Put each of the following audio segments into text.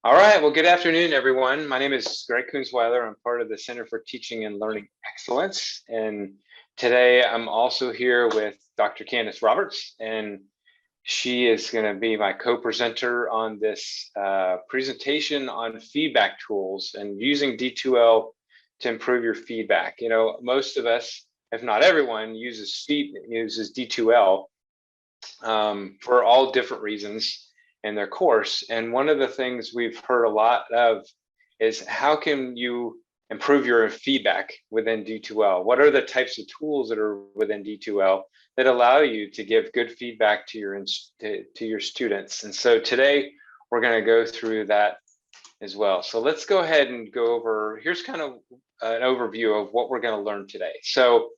All right, well, good afternoon, everyone. My name is Greg Kunzweiler. I'm part of the Center for Teaching and Learning Excellence. And today I'm also here with Dr. Candace Roberts, and she is going to be my co-presenter on this presentation on feedback tools and using D2l to improve your feedback. You know, most of us, if not everyone, uses D2l for all different reasons in their course. And one of the things we've heard a lot of is how can you improve your feedback within D2l? What are the types of tools that are within D2l that allow you to give good feedback to your students? And so today we're going to go through that as well. So let's go ahead and go over, here's kind of an overview of what we're going to learn today. So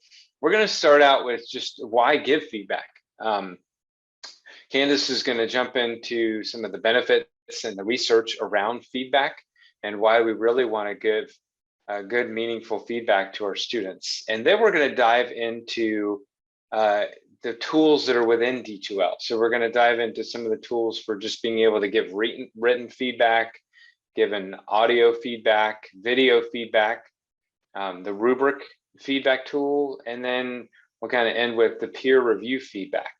we're going to start out with just why give feedback. Candace is going to jump into some of the benefits and the research around feedback and why we really want to give good, meaningful feedback to our students. And then we're going to dive into the tools that are within D2l. So we're going to dive into some of the tools for just being able to give written feedback, given audio feedback, video feedback, the Rubric feedback tool, and then we'll kind of end with the peer review feedback.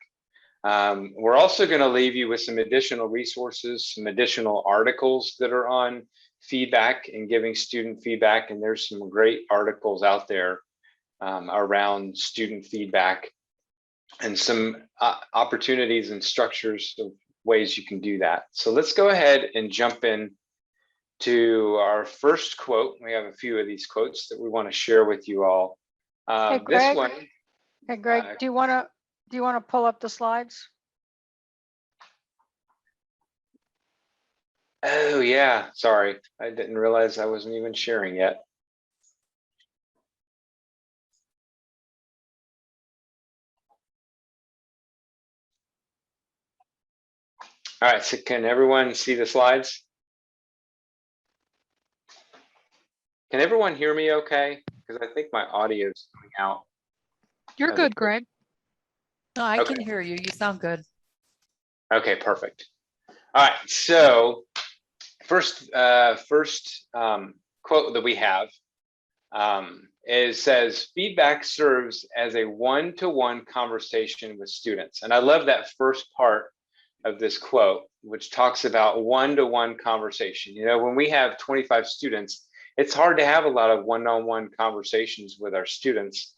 We're also going to leave you with some additional resources, some additional articles that are on feedback and giving student feedback. And there's some great articles out there around student feedback and some opportunities and structures of ways you can do that. So let's go ahead and jump in to our first quote. We have a few of these quotes that we want to share with you all. Hey, Greg, this one. Hey, Greg, do you want to pull up the slides? Oh yeah, sorry. I didn't realize I wasn't even sharing yet. All right, so can everyone see the slides? Can everyone hear me okay? Because I think my audio is coming out. You're good, Greg. No, I can hear you. You sound good. Okay, perfect. All right, so first quote that we have says, feedback serves as a one-to-one conversation with students. And I love that first part of this quote, which talks about one-to-one conversation. You know, when we have 25 students, it's hard to have a lot of one-on-one conversations with our students.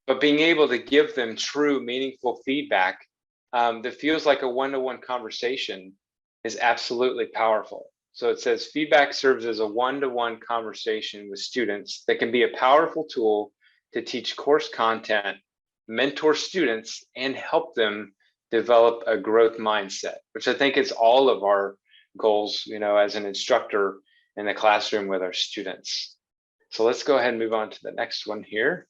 But being able to give them true, meaningful feedback that feels like a one-to-one conversation is absolutely powerful. So it says feedback serves as a one-to-one conversation with students that can be a powerful tool to teach course content, mentor students, and help them develop a growth mindset, which I think is all of our goals, you know, as an instructor in the classroom with our students. So let's go ahead and move on to the next one here.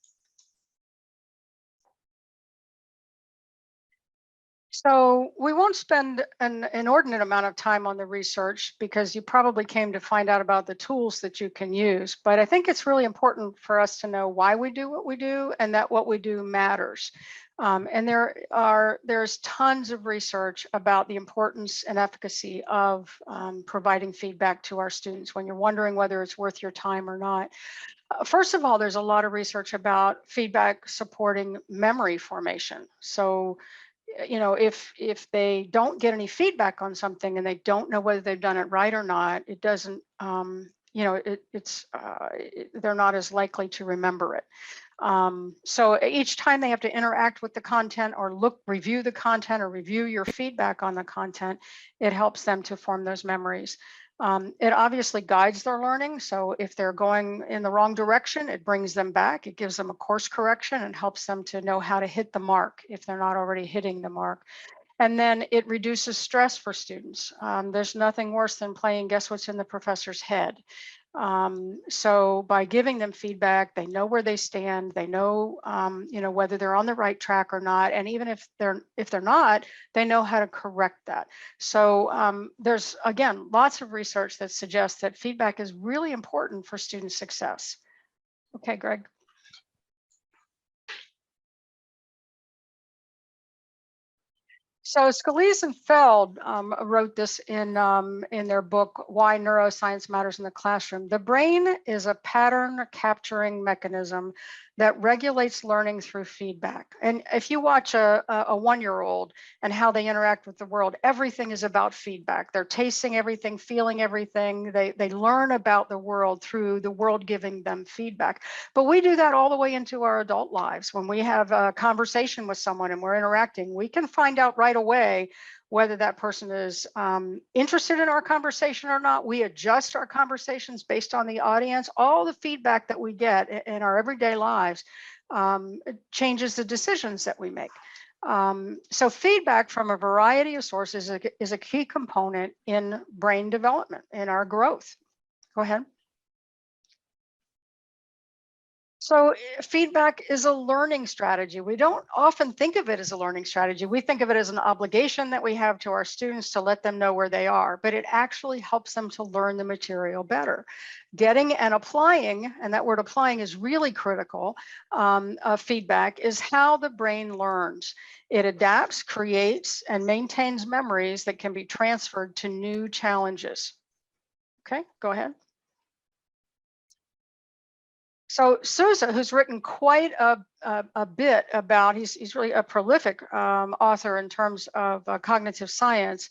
So we won't spend an inordinate amount of time on the research because you probably came to find out about the tools that you can use. But I think it's really important for us to know why we do what we do and that what we do matters. And there's tons of research about the importance and efficacy of providing feedback to our students when you're wondering whether it's worth your time or not. First of all, there's a lot of research about feedback supporting memory formation. So, you know, if they don't get any feedback on something and they don't know whether they've done it right or not, it doesn't, you know, they're not as likely to remember it. So each time they have to interact with the content or review the content or review your feedback on the content, it helps them to form those memories. It obviously guides their learning. So if they're going in the wrong direction, it brings them back. It gives them a course correction and helps them to know how to hit the mark if they're not already hitting the mark. And then it reduces stress for students. There's nothing worse than playing guess what's in the professor's head. So by giving them feedback, they know where they stand, they know, you know, whether they're on the right track or not. And even if they're not, they know how to correct that. So there's, again, lots of research that suggests that feedback is really important for student success. Okay, Greg. So Scalise and Feld wrote this in their book, Why Neuroscience Matters in the Classroom. The brain is a pattern capturing mechanism that regulates learning through feedback. And if you watch a one-year-old and how they interact with the world, everything is about feedback. They're tasting everything, feeling everything. They learn about the world through the world giving them feedback. But we do that all the way into our adult lives. When we have a conversation with someone and we're interacting, we can find out right away whether that person is interested in our conversation or not. We adjust our conversations based on the audience. All the feedback that we get in our everyday lives changes the decisions that we make. So feedback from a variety of sources is a key component in brain development, in our growth. Go ahead. So feedback is a learning strategy. We don't often think of it as a learning strategy. We think of it as an obligation that we have to our students to let them know where they are, but it actually helps them to learn the material better. Getting and applying, and that word applying is really critical, feedback is how the brain learns. It adapts, creates, and maintains memories that can be transferred to new challenges. Okay, go ahead. So Sousa, who's written quite a bit about, he's really a prolific author in terms of cognitive science.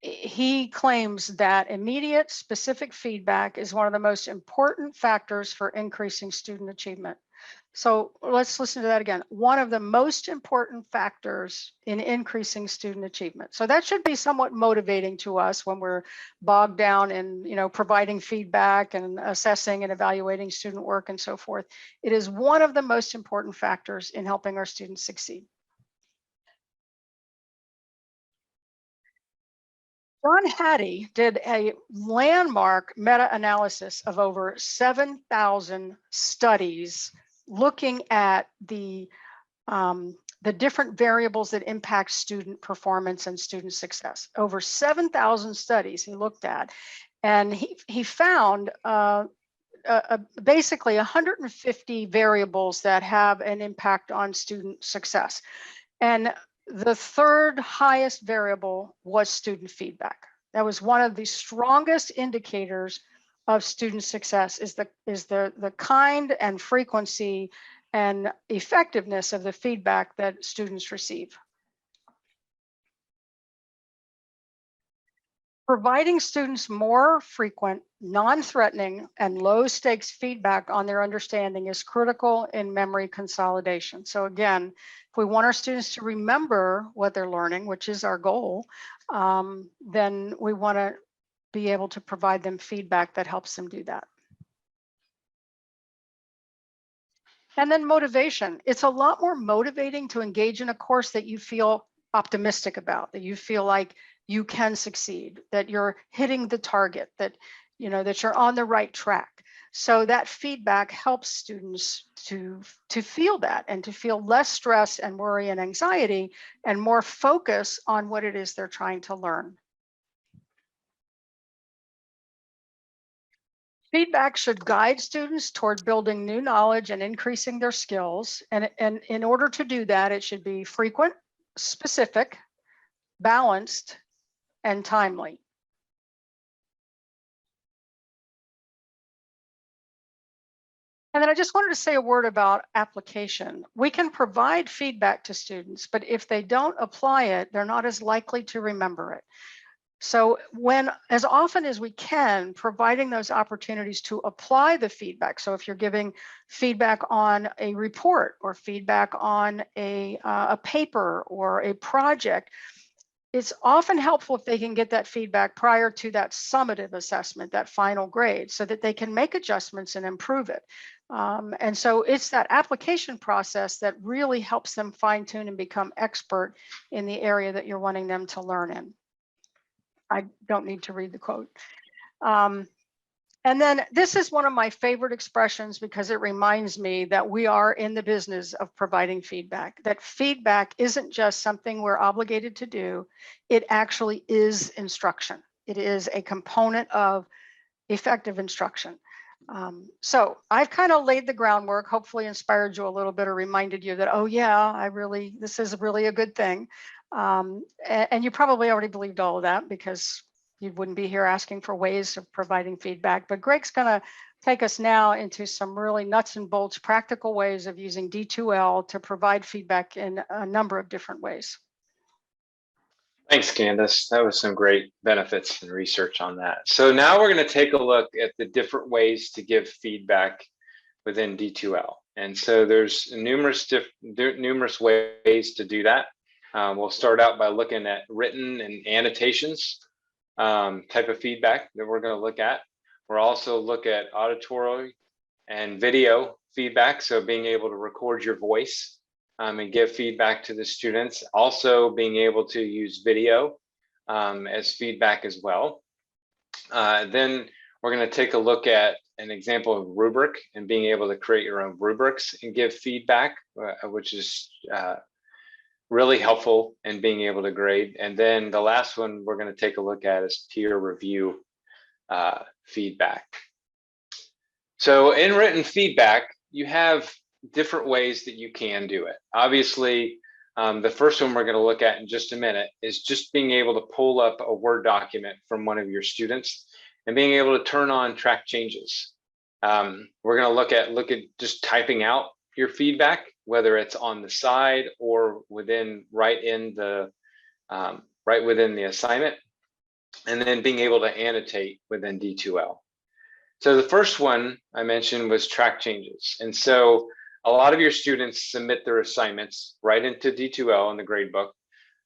He claims that immediate specific feedback is one of the most important factors for increasing student achievement. So let's listen to that again. One of the most important factors in increasing student achievement. So that should be somewhat motivating to us when we're bogged down in, providing feedback and assessing and evaluating student work and so forth. It is one of the most important factors in helping our students succeed. John Hattie did a landmark meta-analysis of over 7,000 studies looking at the different variables that impact student performance and student success. Over 7,000 studies he looked at, and he found basically 150 variables that have an impact on student success. And the third highest variable was student feedback. That was one of the strongest indicators of student success, is the kind and frequency and effectiveness of the feedback that students receive. Providing students more frequent, non-threatening, and low-stakes feedback on their understanding is critical in memory consolidation. So again, if we want our students to remember what they're learning, which is our goal, then we want to be able to provide them feedback that helps them do that. And then motivation. It's a lot more motivating to engage in a course that you feel optimistic about, that you feel like you can succeed, that you're hitting the target, that you're on the right track. So that feedback helps students to feel that and to feel less stress and worry and anxiety and more focus on what it is they're trying to learn. Feedback should guide students toward building new knowledge and increasing their skills. And in order to do that, it should be frequent, specific, balanced, and timely. And then I just wanted to say a word about application. We can provide feedback to students, but if they don't apply it, they're not as likely to remember it. So as often as we can, providing those opportunities to apply the feedback. So if you're giving feedback on a report or feedback on a paper or a project, it's often helpful if they can get that feedback prior to that summative assessment, that final grade, so that they can make adjustments and improve it. And so it's that application process that really helps them fine tune and become expert in the area that you're wanting them to learn in. I don't need to read the quote. And then this is one of my favorite expressions because it reminds me that we are in the business of providing feedback, that feedback isn't just something we're obligated to do. It actually is instruction. It is a component of effective instruction. So I've kind of laid the groundwork, hopefully inspired you a little bit or reminded you that, oh yeah, this is really a good thing. And you probably already believed all of that because you wouldn't be here asking for ways of providing feedback. But Greg's going to take us now into some really nuts and bolts, practical ways of using D2L to provide feedback in a number of different ways. Thanks, Candace. That was some great benefits and research on that. So now we're going to take a look at the different ways to give feedback within D2L. And so there's numerous ways to do that. We'll start out by looking at written and annotations type of feedback that we're going to look at. We'll also look at auditory and video feedback, so being able to record your voice and give feedback to the students. Also being able to use video as feedback as well. Then we're going to take a look at an example of rubric and being able to create your own rubrics and give feedback, which is really helpful in being able to grade. And then the last one we're going to take a look at is peer review feedback. So in written feedback, you have different ways that you can do it. Obviously, the first one we're going to look at in just a minute is just being able to pull up a Word document from one of your students and being able to turn on track changes. We're going to look at just typing out your feedback, whether it's on the side or within right within the assignment, and then being able to annotate within D2L. So the first one I mentioned was track changes. And so a lot of your students submit their assignments right into D2L in the gradebook.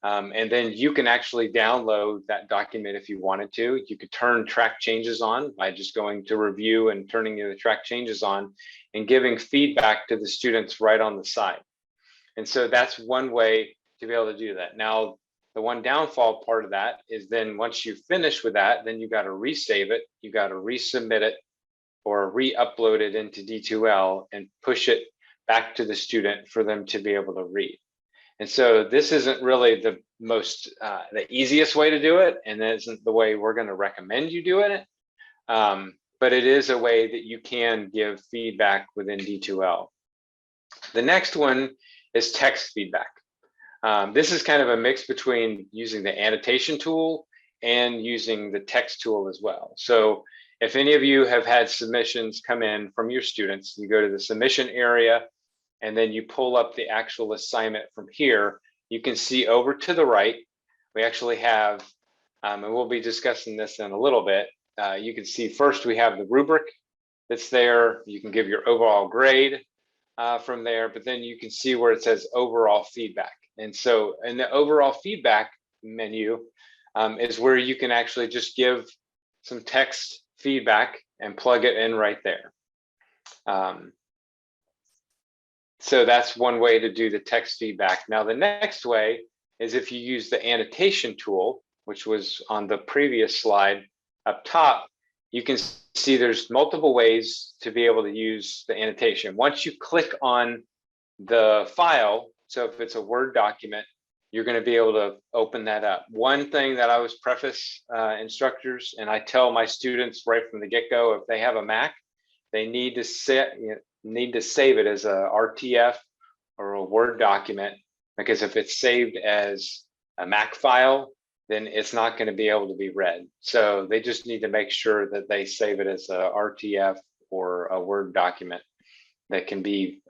And then you can actually download that document if you wanted to. You could turn track changes on by just going to review and turning the track changes on and giving feedback to the students right on the side. And so that's one way to be able to do that. Now, the one downfall part of that is then once you finish with that, then you got to resave it, you got to resubmit it or re-upload it into D2L and push it back to the student for them to be able to read. And so this isn't really the easiest way to do it, and that isn't the way we're going to recommend you doing it. But it is a way that you can give feedback within D2L. The next one is text feedback. This is kind of a mix between using the annotation tool and using the text tool as well. So if any of you have had submissions come in from your students, you go to the submission area and then you pull up the actual assignment from here, you can see over to the right, we actually have, and we'll be discussing this in a little bit, you can see first we have the rubric that's there. You can give your overall grade from there, but then you can see where it says overall feedback. And so in the overall feedback menu is where you can actually just give some text feedback and plug it in right there. So that's one way to do the text feedback. Now, the next way is if you use the annotation tool, which was on the previous slide up top, you can see there's multiple ways to be able to use the annotation. Once you click on the file, so if it's a Word document, you're going to be able to open that up. One thing that I always preface instructors, and I tell my students right from the get-go, if they have a Mac, they need to save it as a RTF or a Word document, because if it's saved as a Mac file, then it's not going to be able to be read. So they just need to make sure that they save it as a RTF or a Word document that can be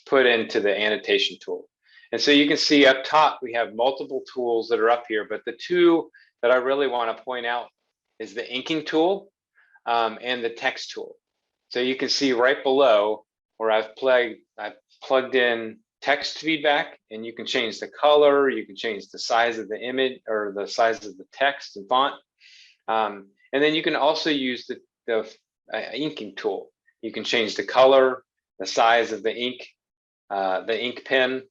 put into the annotation tool. And so you can see up top, we have multiple tools that are up here, but the two that I really want to point out is the inking tool and the text tool. So you can see right below where I've plugged in text feedback, and you can change the color, you can change the size of the image or the size of the text and font. And then you can also use the inking tool. You can change the color, the size of the ink pen,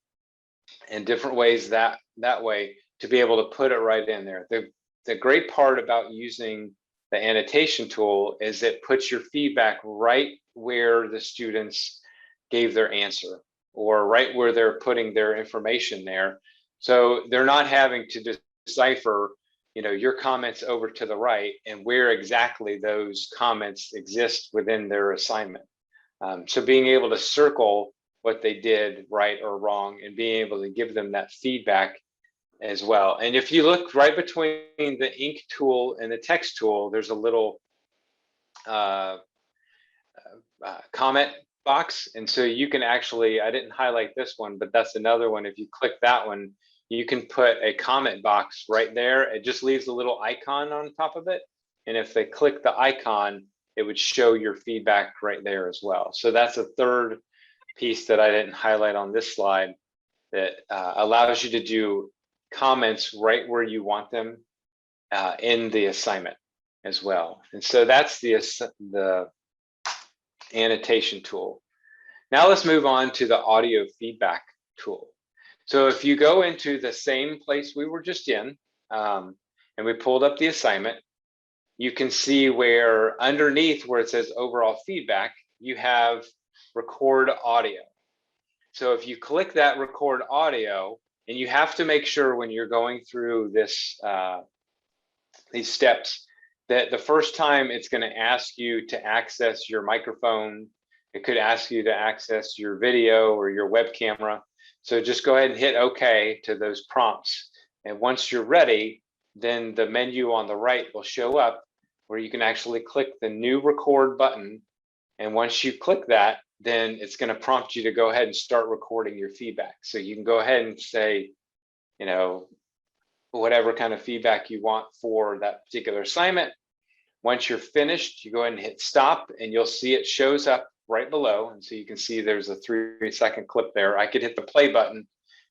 and different ways that way to be able to put it right in there. The great part about using the annotation tool is it puts your feedback right where the students gave their answer, or right where they're putting their information there. So they're not having to decipher, your comments over to the right and where exactly those comments exist within their assignment. So being able to circle what they did right or wrong and being able to give them that feedback as well. And if you look right between the ink tool and the text tool, there's a little comment box. And so you can actually, I didn't highlight this one, but that's another one. If you click that one, you can put a comment box right there. It just leaves a little icon on top of it. And if they click the icon, it would show your feedback right there as well. So that's a third piece that I didn't highlight on this slide that allows you to do comments right where you want them in the assignment as well. And so that's the annotation tool. Now let's move on to the audio feedback tool. So if you go into the same place we were just in, and we pulled up the assignment, you can see where underneath where it says overall feedback, you have record audio. So if you click that record audio, and you have to make sure when you're going through this these steps that the first time it's going to ask you to access your microphone, it could ask you to access your video or your web camera. So just go ahead and hit OK to those prompts. And once you're ready, then the menu on the right will show up where you can actually click the new record button. And once you click that, then it's going to prompt you to go ahead and start recording your feedback. So you can go ahead and say, whatever kind of feedback you want for that particular assignment. Once you're finished, you go ahead and hit stop, and you'll see it shows up right below. And so you can see there's a 3-second clip there. I could hit the play button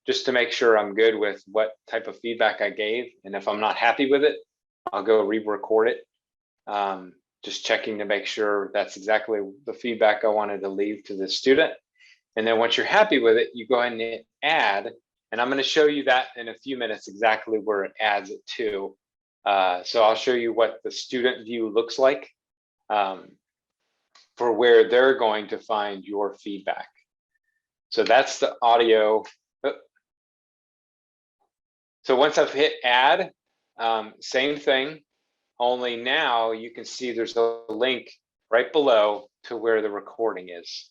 just to make sure I'm good with what type of feedback I gave. And if I'm not happy with it, I'll go re-record it. Just checking to make sure that's exactly the feedback I wanted to leave to the student. And then once you're happy with it, you go ahead and hit add. And I'm going to show you that in a few minutes, exactly where it adds it to. So I'll show you what the student view looks like for where they're going to find your feedback. So that's the audio. So once I've hit add, same thing, only now you can see there's a link right below to where the recording is.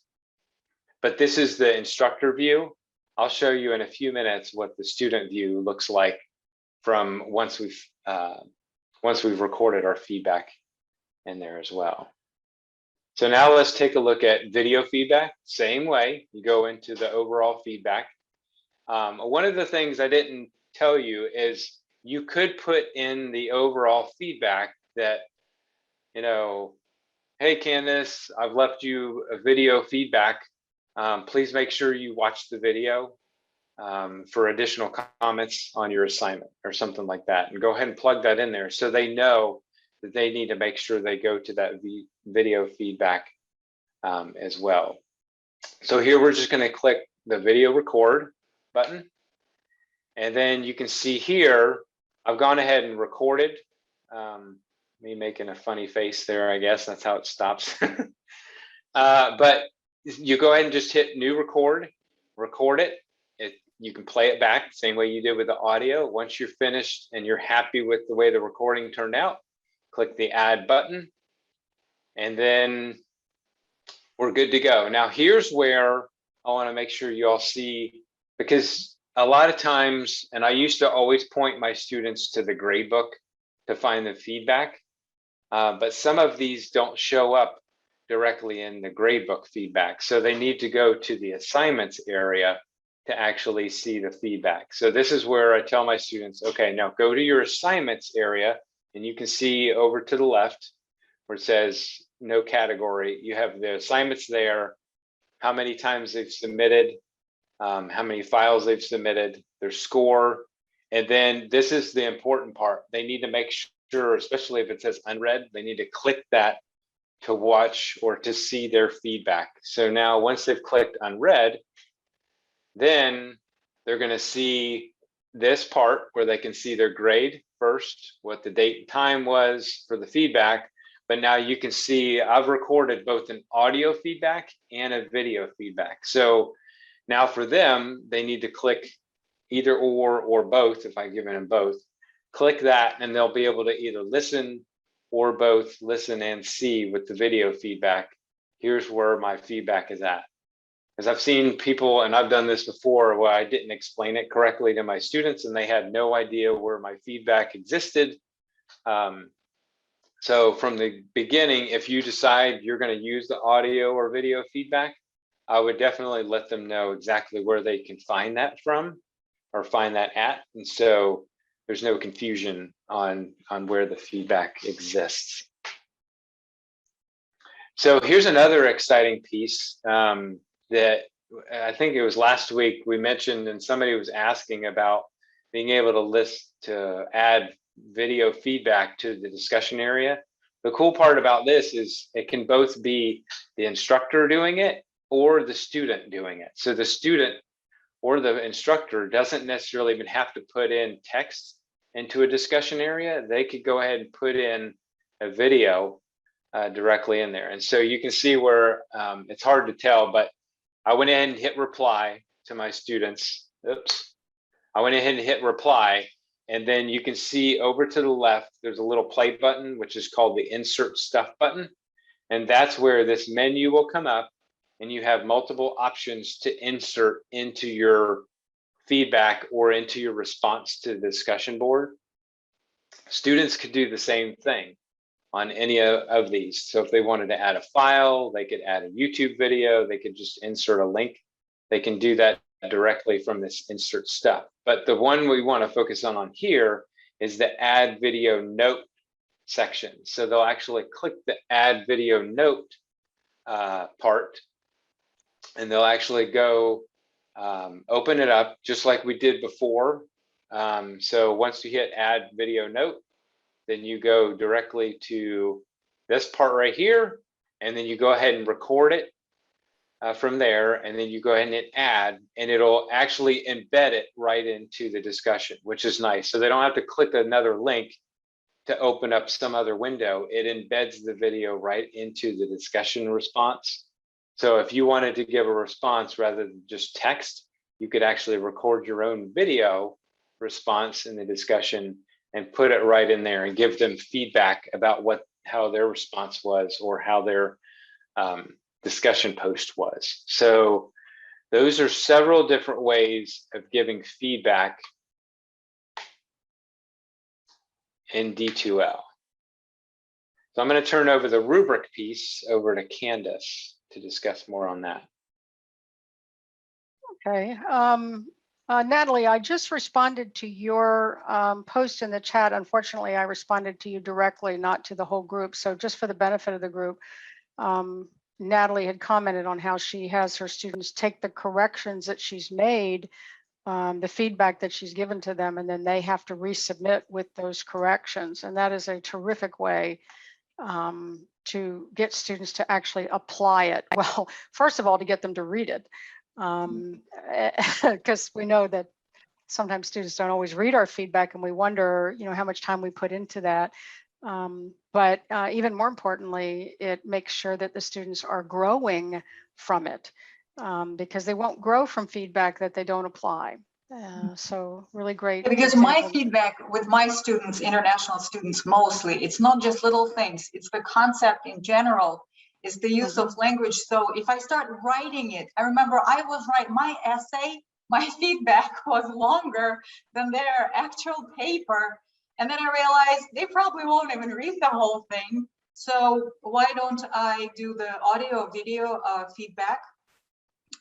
But this is the instructor view. I'll show you in a few minutes what the student view looks like from once we've recorded our feedback in there as well. So now let's take a look at video feedback. Same way, you go into the overall feedback. One of the things I didn't tell you is you could put in the overall feedback that, hey, Candace, I've left you a video feedback. Please make sure you watch the video for additional comments on your assignment or something like that. And go ahead and plug that in there so they know that they need to make sure they go to that video feedback as well. So here we're just going to click the video record button. And then you can see here, I've gone ahead and recorded. Me making a funny face there, I guess that's how it stops. But you go ahead and just hit new record it. You can play it back the same way you did with the audio. Once you're finished and you're happy with the way the recording turned out, click the add button, and then we're good to go. Now here's where I want to make sure you all see, because a lot of times, and I used to always point my students to the grade book to find the feedback, but some of these don't show up directly in the gradebook feedback. So they need to go to the assignments area to actually see the feedback. So this is where I tell my students, okay, now go to your assignments area, and you can see over to the left where it says no category. You have the assignments there, how many times they've submitted, how many files they've submitted, their score. And then this is the important part. They need to make sure, especially if it says unread, they need to click that to watch or to see their feedback. So now once they've clicked unread, then they're going to see this part where they can see their grade first, what the date and time was for the feedback. But now you can see I've recorded both an audio feedback and a video feedback. So now for them, they need to click either or both, if I've given them both, click that and they'll be able to either listen or both listen and see with the video feedback. Here's where my feedback is at. Because I've seen people, and I've done this before, where I didn't explain it correctly to my students and they had no idea where my feedback existed. So from the beginning, if you decide you're going to use the audio or video feedback, I would definitely let them know exactly where they can find that from or find that at. And so there's no confusion on where the feedback exists. So here's another exciting piece that I think it was last week we mentioned, and somebody was asking about being able to add video feedback to the discussion area. The cool part about this is it can both be the instructor doing it or the student doing it. So the student or the instructor doesn't necessarily even have to put in text into a discussion area. They could go ahead and put in a video directly in there. And so you can see where it's hard to tell, but I went ahead and hit reply to my students. Oops. I went ahead and hit reply. And then you can see over to the left, there's a little play button, which is called the insert stuff button. And that's where this menu will come up and you have multiple options to insert into your feedback or into your response to the discussion board. Students could do the same thing on any of these. So if they wanted to add a file, they could add a YouTube video, they could just insert a link. They can do that directly from this insert stuff. But the one we want to focus on here is the add video note section. So they'll actually click the add video note part, and they'll actually go open it up just like we did before. So once you hit add video note, then you go directly to this part right here, and then you go ahead and record it from there, and then you go ahead and hit add, and it'll actually embed it right into the discussion, which is nice. So they don't have to click another link to open up some other window. It embeds the video right into the discussion response. So if you wanted to give a response rather than just text, you could actually record your own video response in the discussion and put it right in there and give them feedback about how their response was or how their discussion post was. So those are several different ways of giving feedback in D2l. So I'm going to turn over the rubric piece over to Candace to discuss more on that. Okay. Natalie, I just responded to your post in the chat. Unfortunately, I responded to you directly, not to the whole group. So just for the benefit of the group, Natalie had commented on how she has her students take the corrections that she's made, the feedback that she's given to them, and then they have to resubmit with those corrections. And that is a terrific way to get students to actually apply it. Well, first of all, to get them to read it, because we know that sometimes students don't always read our feedback, and we wonder, how much time we put into that. But even more importantly, it makes sure that the students are growing from it, because they won't grow from feedback that they don't apply. So really great. Because my feedback with my students, international students mostly, it's not just little things, it's the concept in general, is the use of language. So if I start writing it, I remember I was writing my essay, my feedback was longer than their actual paper. And then I realized they probably won't even read the whole thing. So why don't I do the audio video feedback?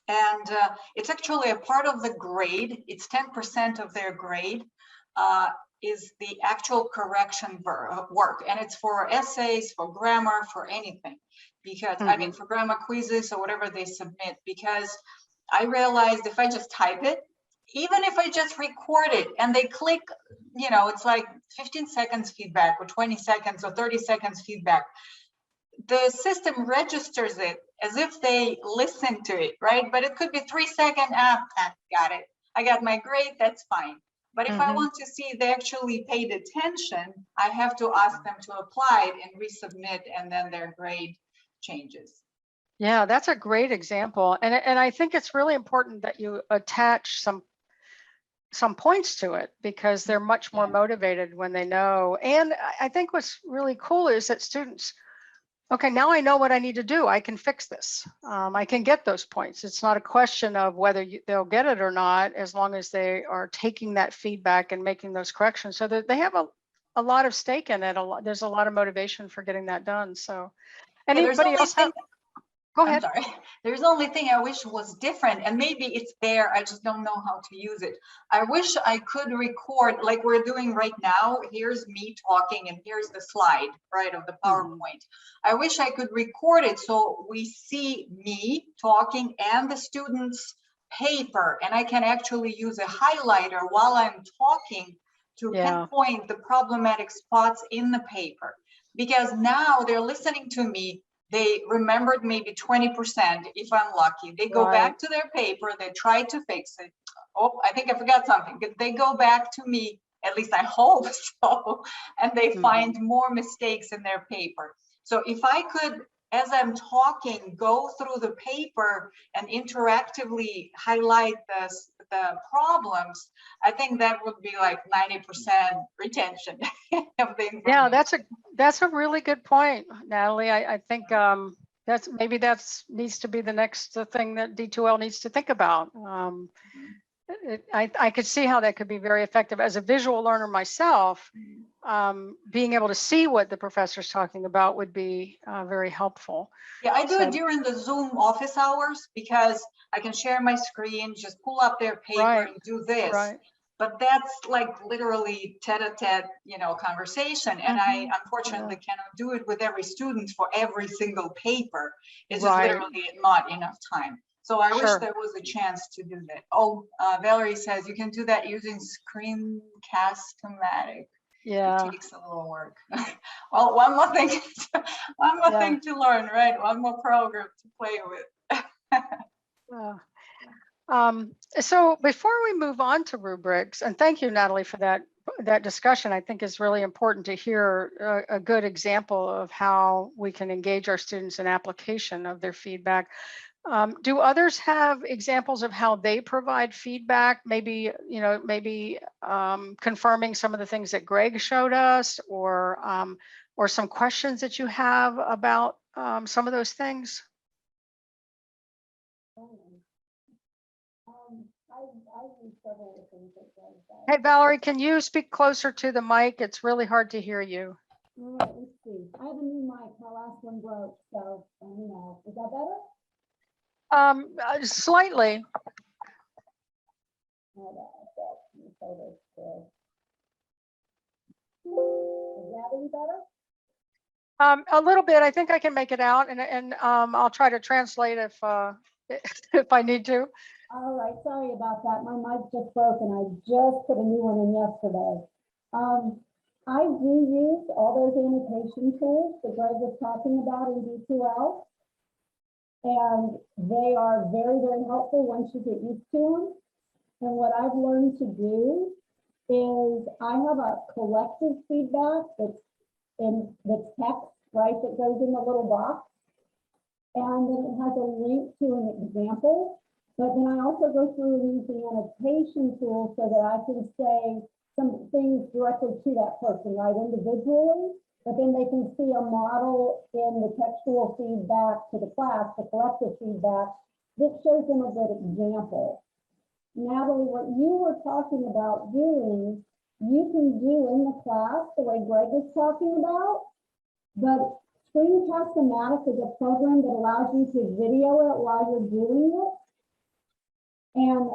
And it's actually a part of the grade. It's 10% of their grade is the actual correction work. And it's for essays, for grammar, for anything. Because I mean, for grammar quizzes or whatever they submit, because I realized if I just type it, even if I just record it and they click, it's like 15 seconds feedback or 20 seconds or 30 seconds feedback, the system registers it as if they listen to it, right? But it could be 3 seconds, got it. I got my grade, that's fine. But if I want to see they actually paid attention, I have to ask them to apply it and resubmit, and then their grade changes. Yeah, that's a great example. And I think it's really important that you attach some some points to it, because they're much more motivated when they know. And I think what's really cool is that students, okay, now I know what I need to do. I can fix this. I can get those points. It's not a question of whether they'll get it or not, as long as they are taking that feedback and making those corrections, so that they have a lot of stake in it. There's a lot of motivation for getting that done. So anybody else have? Go ahead. I'm sorry. There's the only thing I wish was different, and maybe it's there, I just don't know how to use it. I wish I could record like we're doing right now. Here's me talking and here's the slide, right, of the PowerPoint. I wish I could record it so we see me talking and the students' paper, and I can actually use a highlighter while I'm talking to pinpoint the problematic spots in the paper. Because now they're listening to me. They remembered maybe 20% if I'm lucky. They go back to their paper, they try to fix it. Oh, I think I forgot something. They go back to me, at least I hope so, and they find more mistakes in their paper. So if I could, as I'm talking, go through the paper and interactively highlight the problems, I think that would be like 90% retention of the information. Yeah, that's a really good point, Natalie. I think that's needs to be the next thing that D2L needs to think about. I could see how that could be very effective as a visual learner myself. Being able to see what the professor's talking about would be very helpful. Yeah, I do it during the Zoom office hours, because I can share my screen, just pull up their paper and do this. But that's like literally tete-a-tete, conversation. And I unfortunately cannot do it with every student for every single paper. It's just literally not enough time. So I wish there was a chance to do that. Oh, Valerie says you can do that using Screencast-O-Matic. Yeah. It takes a little work. Well, one more thing to learn, right? One more program to play with. So before we move on to rubrics, and thank you, Natalie, for that discussion, I think is really important to hear a good example of how we can engage our students in application of their feedback. Do others have examples of how they provide feedback? Maybe confirming some of the things that Greg showed us, or some questions that you have about some of those things. Hey, Valerie, can you speak closer to the mic? It's really hard to hear you. All right, let's see. I have a new mic. My last one broke, so is that better? Slightly. Is that any better? A little bit. I think I can make it out, and I'll try to translate if I need to. All right, sorry about that. My mic just broke, and I just put a new one in yesterday. I do use all those annotation tools that Greg was talking about in D2L. And they are very, very helpful once you get used to them. And what I've learned to do is I have a collective feedback that's text, right, that goes in the little box. And then it has a link to an example. But then I also go through and use the annotation tool so that I can say some things directly to that person, right, individually. But then they can see a model in the textual feedback to the class, the collective feedback, that shows them a good example. Natalie, what you were talking about doing, you can do in the class the way Greg was talking about, but Screencast-O-Matic is a program that allows you to video it while you're doing it. And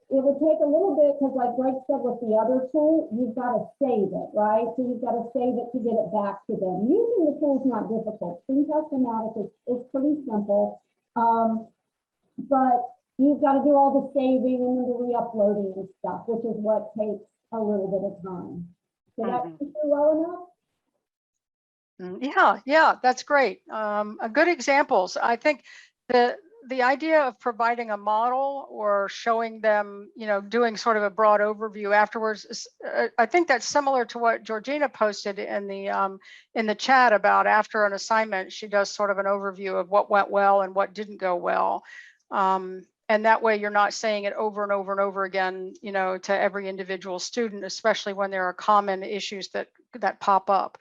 it would take a little bit, because like Greg said with the other tool, you've got to save it, right? So you've got to save it to get it back to them. Using the tool is not difficult. Screencast-O-Matic is pretty simple, but you've got to do all the saving and the re-uploading and stuff, which is what takes a little bit of time. Did that do well enough? Yeah, that's great. Good examples. I think the idea of providing a model or showing them, doing sort of a broad overview afterwards, I think that's similar to what Georgina posted in the chat about after an assignment, she does sort of an overview of what went well and what didn't go well. And that way you're not saying it over and over and over again, you know, to every individual student, especially when there are common issues that pop up.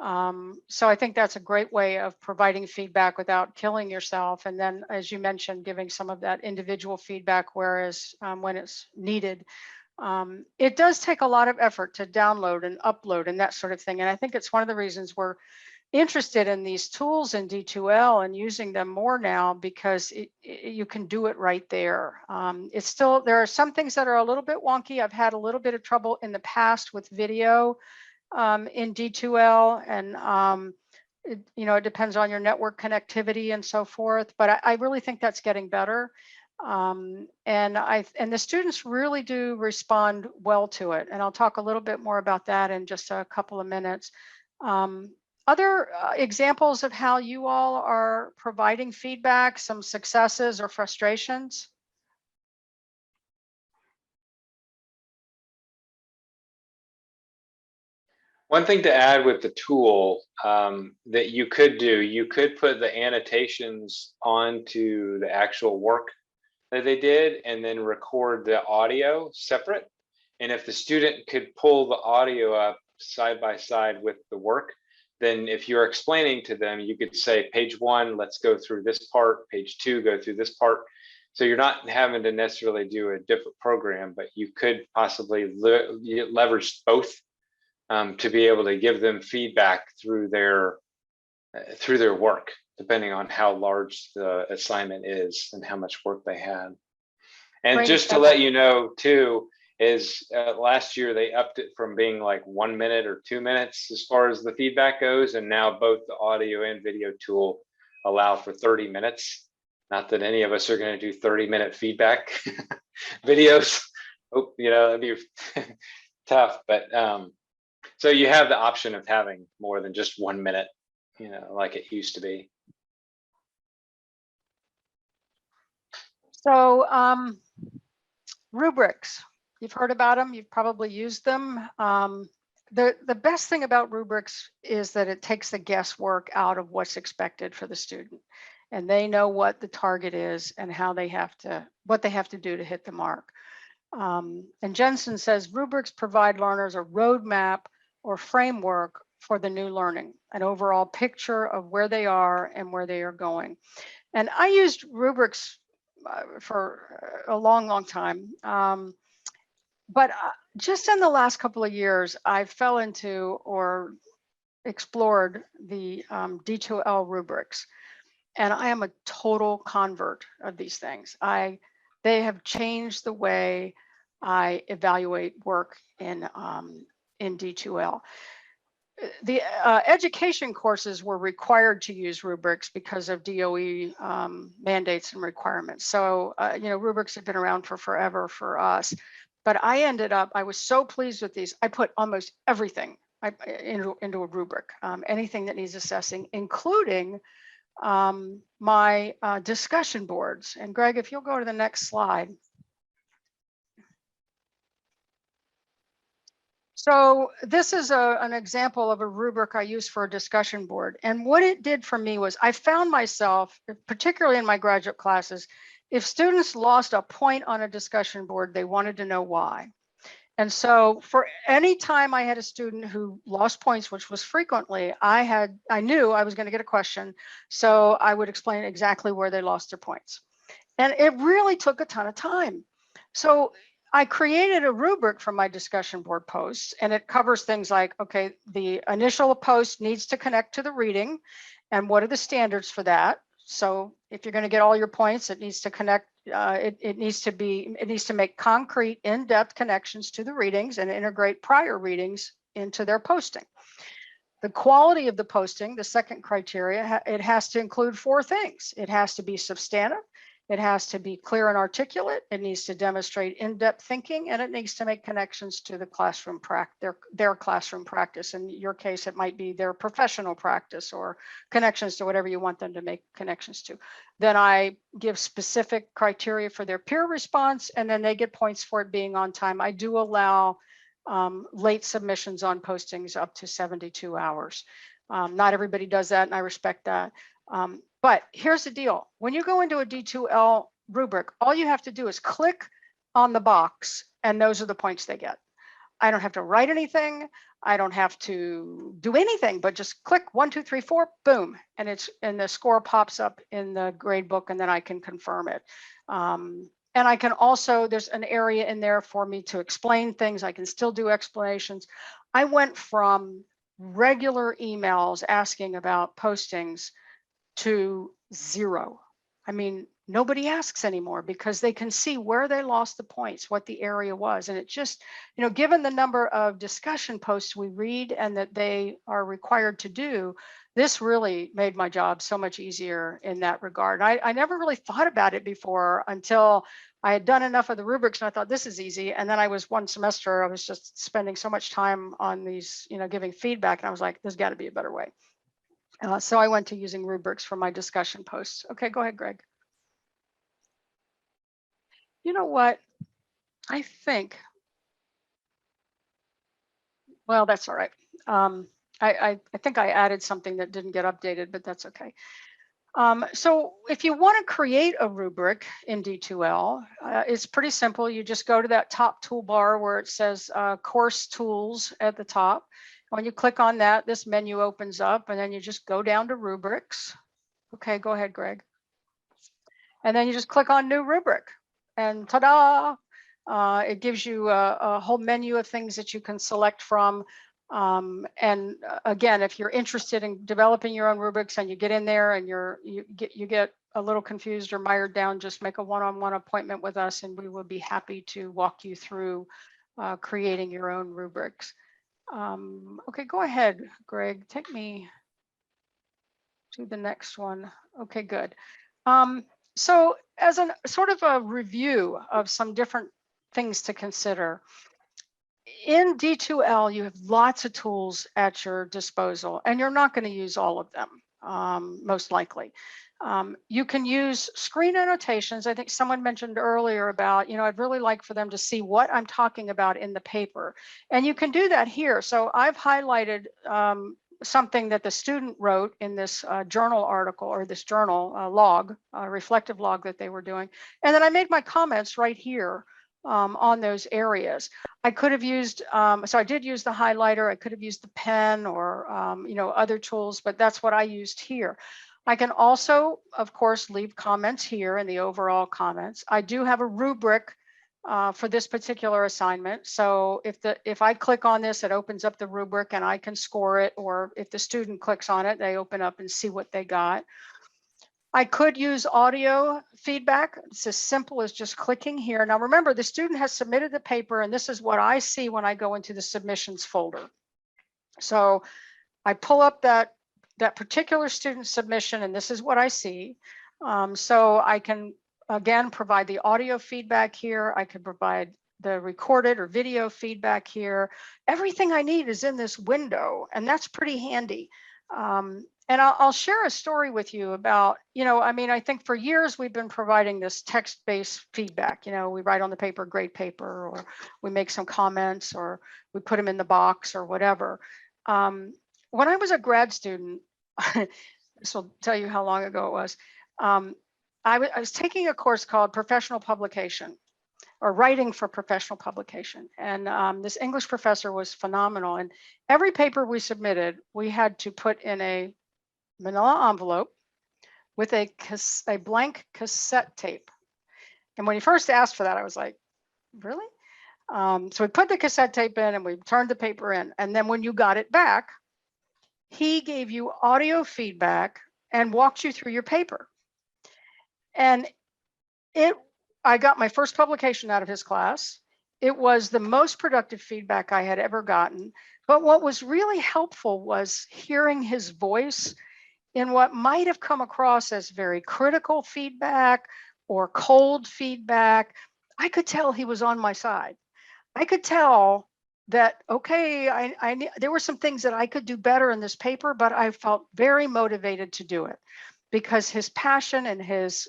So I think that's a great way of providing feedback without killing yourself. And then, as you mentioned, giving some of that individual feedback, whereas when it's needed. It does take a lot of effort to download and upload and that sort of thing. And I think it's one of the reasons we're interested in these tools in D2L and using them more now, because you can do it right there. It's still, there are some things that are a little bit wonky. I've had a little bit of trouble in the past with video in D2L, and you know, it depends on your network connectivity and so forth, but I really think that's getting better. And the students really do respond well to it. And I'll talk a little bit more about that in just a couple of minutes. Other examples of how you all are providing feedback, some successes or frustrations? One thing to add with the tool that you could do, you could put the annotations onto the actual work that they did and then record the audio separate. And if the student could pull the audio up side by side with the work, then if you're explaining to them, you could say, page 1, let's go through this part, page 2, go through this part. So you're not having to necessarily do a different program, but you could possibly leverage both to be able to give them feedback through their work, depending on how large the assignment is and how much work they had. And just to let you know too, is last year they upped it from being like 1 minute or 2 minutes as far as the feedback goes, and now both the audio and video tool allow for 30 minutes. Not that any of us are going to do 30-minute feedback videos. Oh, you know, that'd be tough, but so you have the option of having more than just 1 minute, you know, like it used to be. So rubrics, you've heard about them, you've probably used them. The best thing about rubrics is that it takes the guesswork out of what's expected for the student, and they know what the target is and how they have to, what they have to do to hit the mark. And Jensen says rubrics provide learners a roadmap or framework for the new learning, an overall picture of where they are and where they are going. And I used rubrics for a long time. But just in the last couple of years, I fell into or explored the D2l Rubrics. And I am a total convert of these things. They have changed the way I evaluate work in D2L. The education courses were required to use rubrics because of DOE mandates and requirements. So, you know, rubrics have been around for forever for us. But I was so pleased with these. I put almost everything into a rubric, anything that needs assessing, including my discussion boards. And Greg, if you'll go to the next slide. So this is an example of a rubric I use for a discussion board. And what it did for me was I found myself, particularly in my graduate classes, if students lost a point on a discussion board, they wanted to know why. And so for any time I had a student who lost points, which was frequently, I knew I was going to get a question. So I would explain exactly where they lost their points. And it really took a ton of time. So I created a rubric for my discussion board posts, and it covers things like, okay, the initial post needs to connect to the reading, and what are the standards for that? So if you're going to get all your points, it needs to connect. It needs to make concrete, in-depth connections to the readings and integrate prior readings into their posting. The quality of the posting, the second criteria, it has to include 4 things. It has to be substantive. It has to be clear and articulate. It needs to demonstrate in-depth thinking, and it needs to make connections to the classroom their classroom practice. In your case, it might be their professional practice or connections to whatever you want them to make connections to. Then I give specific criteria for their peer response, and then they get points for it being on time. I do allow late submissions on postings up to 72 hours. Not everybody does that, and I respect that. But here's the deal. When you go into a D2L rubric, all you have to do is click on the box, and those are the points they get. I don't have to write anything. I don't have to do anything, but just click 1, 2, 3, 4, boom, and the score pops up in the grade book, and then I can confirm it. And I can also, there's an area in there for me to explain things. I can still do explanations. I went from regular emails asking about postings to 0. I mean, nobody asks anymore because they can see where they lost the points, what the area was. And it just, given the number of discussion posts we read and that they are required to do, this really made my job so much easier in that regard. I never really thought about it before until I had done enough of the rubrics and I thought this is easy. And then I was one semester, I was just spending so much time on these, giving feedback. And I was like, there's got to be a better way. So I went to using rubrics for my discussion posts. Okay, go ahead, Greg. You know what? I think, well, that's all right. I think I added something that didn't get updated, but that's okay. So if you want to create a rubric in D2l, it's pretty simple. You just go to that top toolbar where it says course tools at the top. When you click on that, this menu opens up, and then you just go down to rubrics. Okay, go ahead, Greg. And then you just click on new rubric, and ta-da! It gives you a whole menu of things that you can select from. And again, if you're interested in developing your own rubrics and you get in there and you get a little confused or mired down, just make a one-on-one appointment with us, and we will be happy to walk you through creating your own rubrics. Okay, go ahead, Greg. Take me to the next one. Okay, good. So as a sort of a review of some different things to consider, in D2l, you have lots of tools at your disposal, and you're not going to use all of them, most likely. You can use screen annotations. I think someone mentioned earlier about, I'd really like for them to see what I'm talking about in the paper. And you can do that here. So I've highlighted something that the student wrote in this journal article, or this journal log, reflective log that they were doing. And then I made my comments right here on those areas. I could have used, so I did use the highlighter. I could have used the pen or, other tools, but that's what I used here. I can also, of course, leave comments here in the overall comments. I do have a rubric for this particular assignment. So if I click on this, it opens up the rubric and I can score it, or if the student clicks on it, they open up and see what they got. I could use audio feedback. It's as simple as just clicking here. Now remember, the student has submitted the paper, and this is what I see when I go into the submissions folder. So I pull up that particular student submission, and this is what I see. So I can, again, provide the audio feedback here. I can provide the recorded or video feedback here. Everything I need is in this window, and that's pretty handy. And I'll share a story with you about, I think for years we've been providing this text-based feedback. We write on the paper, grade paper, or we make some comments, or we put them in the box or whatever. When I was a grad student, this will tell you how long ago it was, I was taking a course called Professional Publication, or Writing for Professional Publication. And this English professor was phenomenal. And every paper we submitted, we had to put in a manila envelope with a blank cassette tape. And when he first asked for that, I was like, really? So we put the cassette tape in and we turned the paper in. And then when you got it back, he gave you audio feedback and walked you through your paper. And I got my first publication out of his class. It was the most productive feedback I had ever gotten. But what was really helpful was hearing his voice in what might have come across as very critical feedback or cold feedback. I could tell he was on my side. I could tell that, okay, there were some things that I could do better in this paper, but I felt very motivated to do it because his passion and his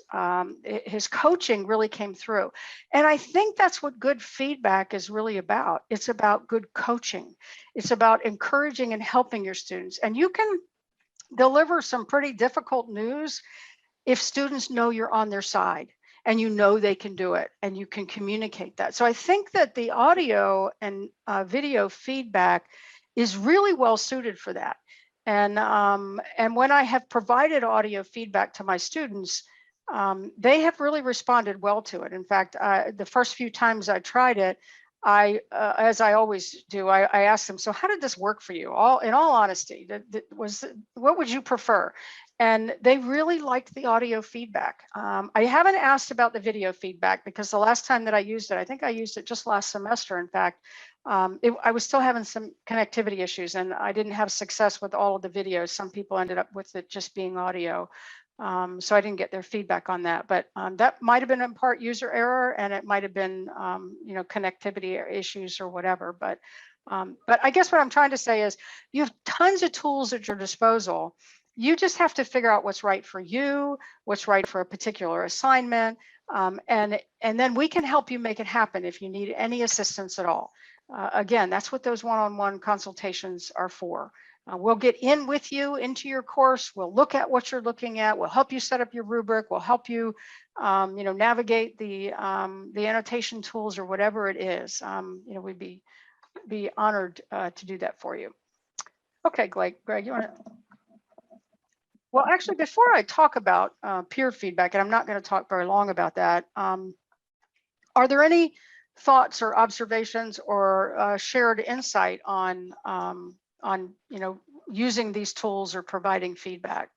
coaching really came through. And I think that's what good feedback is really about. It's about good coaching. It's about encouraging and helping your students. And you can deliver some pretty difficult news if students know you're on their side. and you know they can do it, and you can communicate that. So I think that the audio and video feedback is really well suited for that. And when I have provided audio feedback to my students, they have really responded well to it. In fact, the first few times I tried it, as I always do, I asked them, so how did this work for you? In all honesty, what would you prefer? And they really liked the audio feedback. I haven't asked about the video feedback because the last time that I used it, I think I used it just last semester, in fact, I was still having some connectivity issues and I didn't have success with all of the videos. Some people ended up with it just being audio. So I didn't get their feedback on that, but that might have been in part user error, and it might have been, connectivity issues or whatever. But I guess what I'm trying to say is you have tons of tools at your disposal. You just have to figure out what's right for you, what's right for a particular assignment, and then we can help you make it happen if you need any assistance at all. Again, that's what those one-on-one consultations are for. We'll get in with you into your course. We'll look at what you're looking at. We'll help you set up your rubric. We'll help you, navigate the annotation tools or whatever it is. We'd be honored to do that for you. Okay, Greg, you want to? Well, actually, before I talk about peer feedback, and I'm not going to talk very long about that, are there any thoughts or observations or shared insight on using these tools or providing feedback?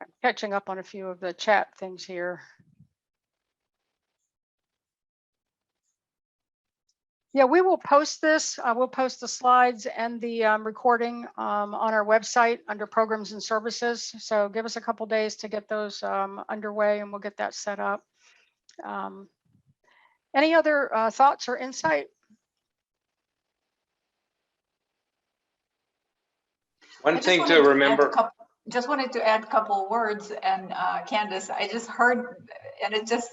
I'm catching up on a few of the chat things here. Yeah, we will post this. We'll post the slides and the recording on our website under programs and services. So give us a couple days to get those underway, and we'll get that set up. Any other thoughts or insight? One thing to remember. Just wanted to add a couple words, and Candace, I just heard, and it just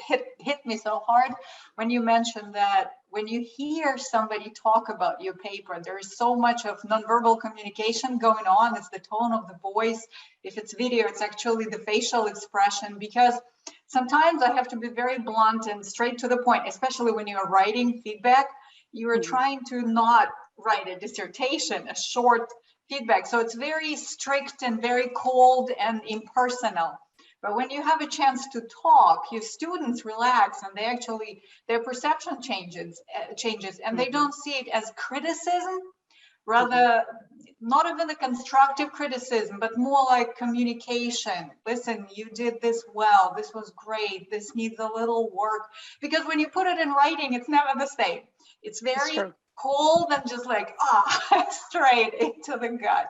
hit me so hard when you mentioned that when you hear somebody talk about your paper, there is so much of nonverbal communication going on. It's the tone of the voice. If it's video, it's actually the facial expression, because sometimes I have to be very blunt and straight to the point, especially when you're writing feedback. You are trying to not write a dissertation, a short feedback. So it's very strict and very cold and impersonal. But when you have a chance to talk, your students relax and they actually, their perception changes and they don't see it as criticism, rather not even a constructive criticism, but more like communication. Listen, you did this well, this was great, this needs a little work. Because when you put it in writing, it's never the same. It's very cold and just like, straight into the gut.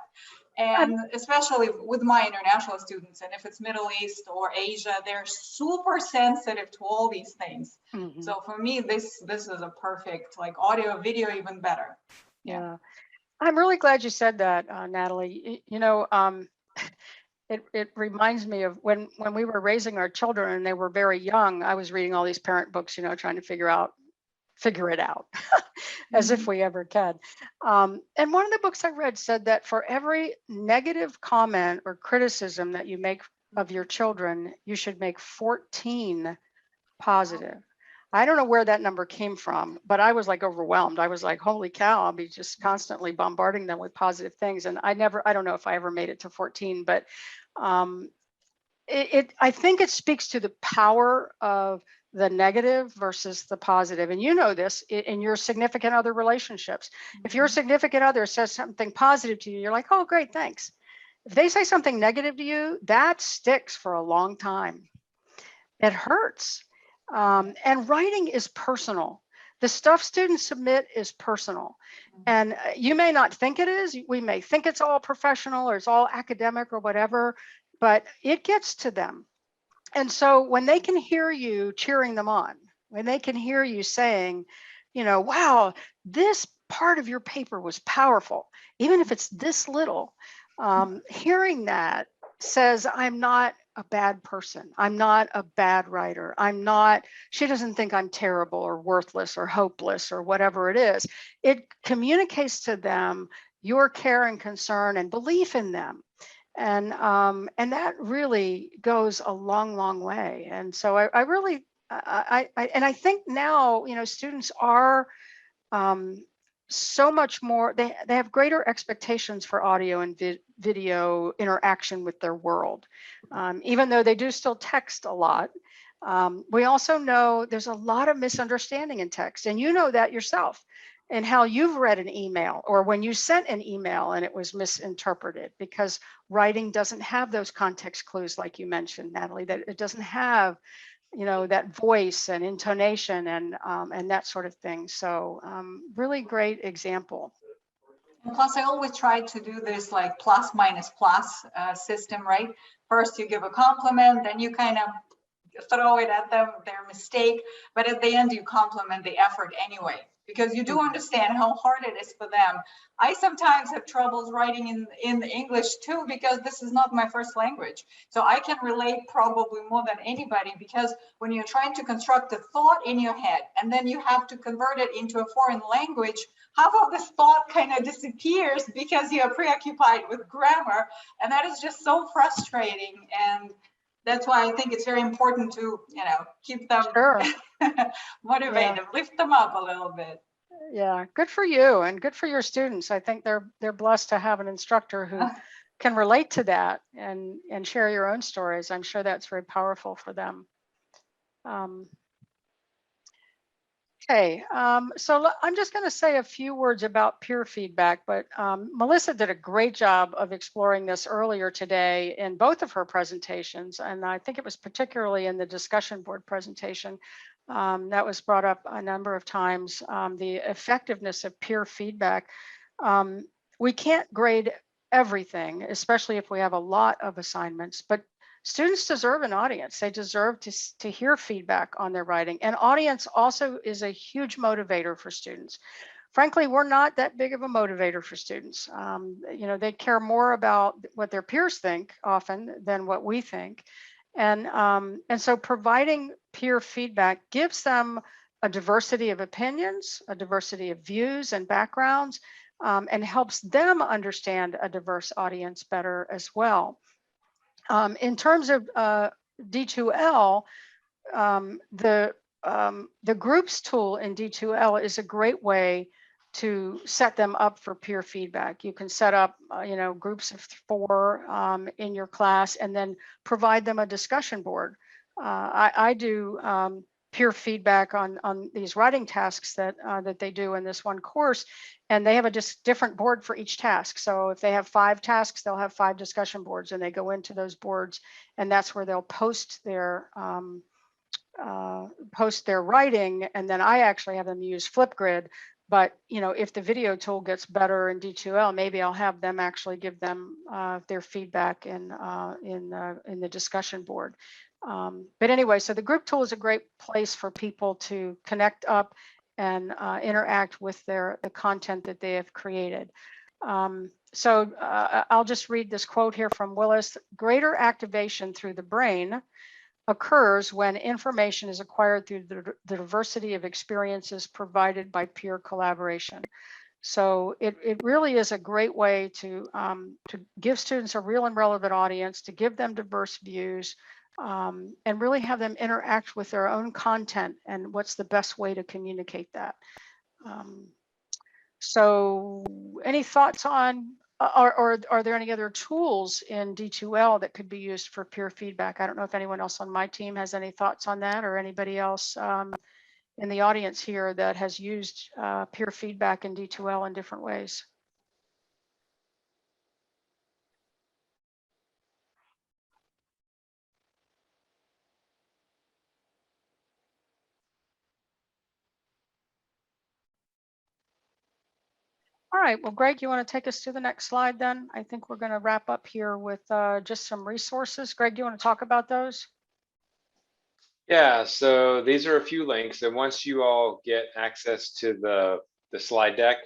And especially with my international students, and if it's Middle East or Asia, they're super sensitive to all these things. So for me, this is a perfect, like audio, video, even better. Yeah. I'm really glad you said that, Natalie. It reminds me of when we were raising our children and they were very young. I was reading all these parent books, trying to figure it out as if we ever can. And one of the books I read said that for every negative comment or criticism that you make of your children, you should make 14 positive. I don't know where that number came from, but I was like overwhelmed. I was like, holy cow, I'll be just constantly bombarding them with positive things. And I don't know if I ever made it to 14, but I think it speaks to the power of the negative versus the positive. And you know this in your significant other relationships. If your significant other says something positive to you, you're like, oh, great, thanks. If they say something negative to you, that sticks for a long time. It hurts. And writing is personal. The stuff students submit is personal. And you may not think it is. We may think it's all professional or it's all academic or whatever, but it gets to them. And so when they can hear you cheering them on, when they can hear you saying, wow, this part of your paper was powerful, even if it's this little, hearing that says, I'm not a bad person. I'm not a bad writer. She doesn't think I'm terrible or worthless or hopeless or whatever it is. It communicates to them your care and concern and belief in them. And that really goes a long, long way. And so I really, I think now, students are so much more, they have greater expectations for audio and video interaction with their world. Even though they do still text a lot, we also know there's a lot of misunderstanding in text, and you know that yourself, and how you've read an email or when you sent an email and it was misinterpreted, because writing doesn't have those context clues like you mentioned, Natalie, that it doesn't have that voice and intonation and that sort of thing. So really great example. And plus, I always try to do this like plus minus plus system, right? First, you give a compliment, then you kind of throw it at them, their mistake, but at the end, you compliment the effort anyway, because you do understand how hard it is for them. I sometimes have troubles writing in English too, because this is not my first language. So I can relate probably more than anybody, because when you're trying to construct a thought in your head and then you have to convert it into a foreign language, half of this thought kind of disappears because you are preoccupied with grammar. And that is just so frustrating. And that's why I think it's very important to, keep them motivated, lift them up a little bit. Yeah, good for you and good for your students. I think they're blessed to have an instructor who can relate to that and share your own stories. I'm sure that's very powerful for them. Okay, so I'm just going to say a few words about peer feedback, but Melissa did a great job of exploring this earlier today in both of her presentations, and I think it was particularly in the discussion board presentation that was brought up a number of times, the effectiveness of peer feedback. We can't grade everything, especially if we have a lot of assignments, but students deserve an audience. They deserve to hear feedback on their writing. And audience also is a huge motivator for students. Frankly, we're not that big of a motivator for students. They care more about what their peers think often than what we think. And so providing peer feedback gives them a diversity of opinions, a diversity of views and backgrounds, and helps them understand a diverse audience better as well. In terms of D2l, the groups tool in D2l is a great way to set them up for peer feedback. You can set up, groups of 4 in your class and then provide them a discussion board. I do peer feedback on these writing tasks that they do in this one course, and they have a just different board for each task. So if they have 5 tasks, they'll have 5 discussion boards, and they go into those boards, and that's where they'll post their writing. And then I actually have them use Flipgrid. But if the video tool gets better in D2l, maybe I'll have them actually give them their feedback in the discussion board. But anyway, so the group tool is a great place for people to connect up and interact with the content that they have created. So I'll just read this quote here from Willis. Greater activation through the brain occurs when information is acquired through the diversity of experiences provided by peer collaboration. So it really is a great way to give students a real and relevant audience, to give them diverse views, and really have them interact with their own content and what's the best way to communicate that. So any thoughts on, or are there any other tools in D2l that could be used for peer feedback? I don't know if anyone else on my team has any thoughts on that, or anybody else in the audience here that has used peer feedback in D2l in different ways. All right, well, Greg, you want to take us to the next slide then? I think we're going to wrap up here with just some resources. Greg, do you want to talk about those? Yeah, so these are a few links, and once you all get access to the slide deck,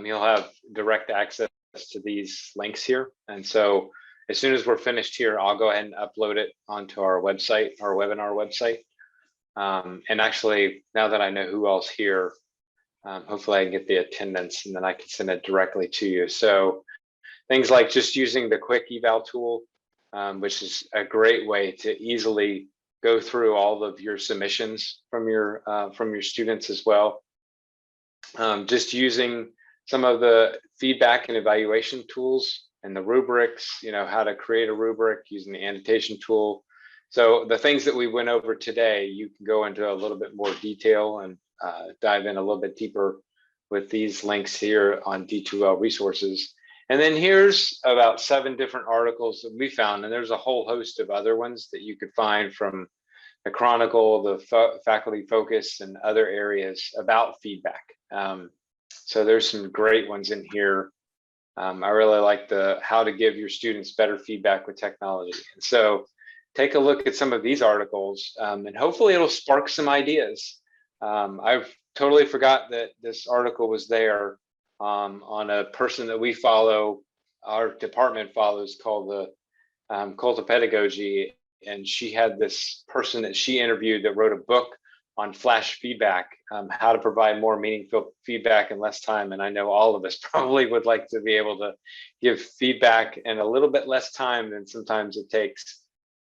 you'll have direct access to these links here. And so as soon as we're finished here, I'll go ahead and upload it onto our website, our webinar website. And actually, now that I know who all's here, hopefully I can get the attendance and then I can send it directly to you. So things like just using the quick eval tool, which is a great way to easily go through all of your submissions from your students as well. Just using some of the feedback and evaluation tools and the rubrics, how to create a rubric using the annotation tool. So the things that we went over today, you can go into a little bit more detail and dive in a little bit deeper with these links here on D2l resources. And then here's about 7 different articles that we found, and there's a whole host of other ones that you could find from the Chronicle, the Faculty Focus, and other areas about feedback. So there's some great ones in here. I really like the how to give your students better feedback with technology. And so take a look at some of these articles, and hopefully it'll spark some ideas. I've totally forgot that this article was there on a person that we follow, our department follows, called the Cult of Pedagogy. And she had this person that she interviewed that wrote a book on flash feedback, how to provide more meaningful feedback in less time. And I know all of us probably would like to be able to give feedback in a little bit less time than sometimes it takes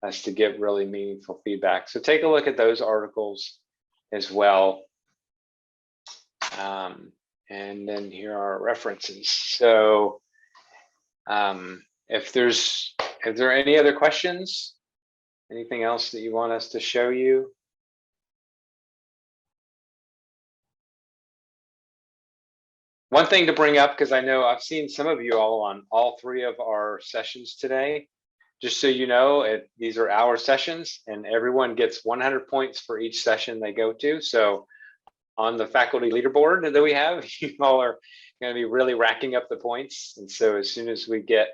us to get really meaningful feedback. So take a look at those articles as well. And then here are references. So if there any other questions, anything else that you want us to show you? One thing to bring up, because I know I've seen some of you all on all 3 of our sessions today. Just so you know, these are our sessions and everyone gets 100 points for each session they go to. So on the faculty leaderboard that we have, you all are going to be really racking up the points. And so as soon as we get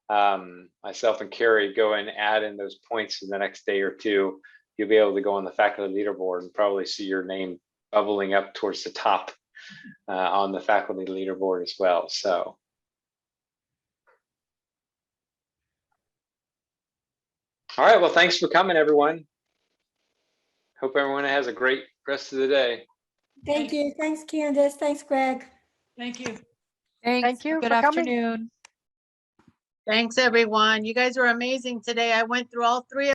myself and Carrie go and add in those points in the next day or 2, you'll be able to go on the faculty leaderboard and probably see your name bubbling up towards the top on the faculty leaderboard as well. So all right, well, thanks for coming, everyone. Hope everyone has a great rest of the day. Thank you. Thanks, Candace. Thanks, Greg. Thank you. Thanks. Thank you Good for coming. afternoon. Thanks, everyone. You guys were amazing today. I went through all 3 of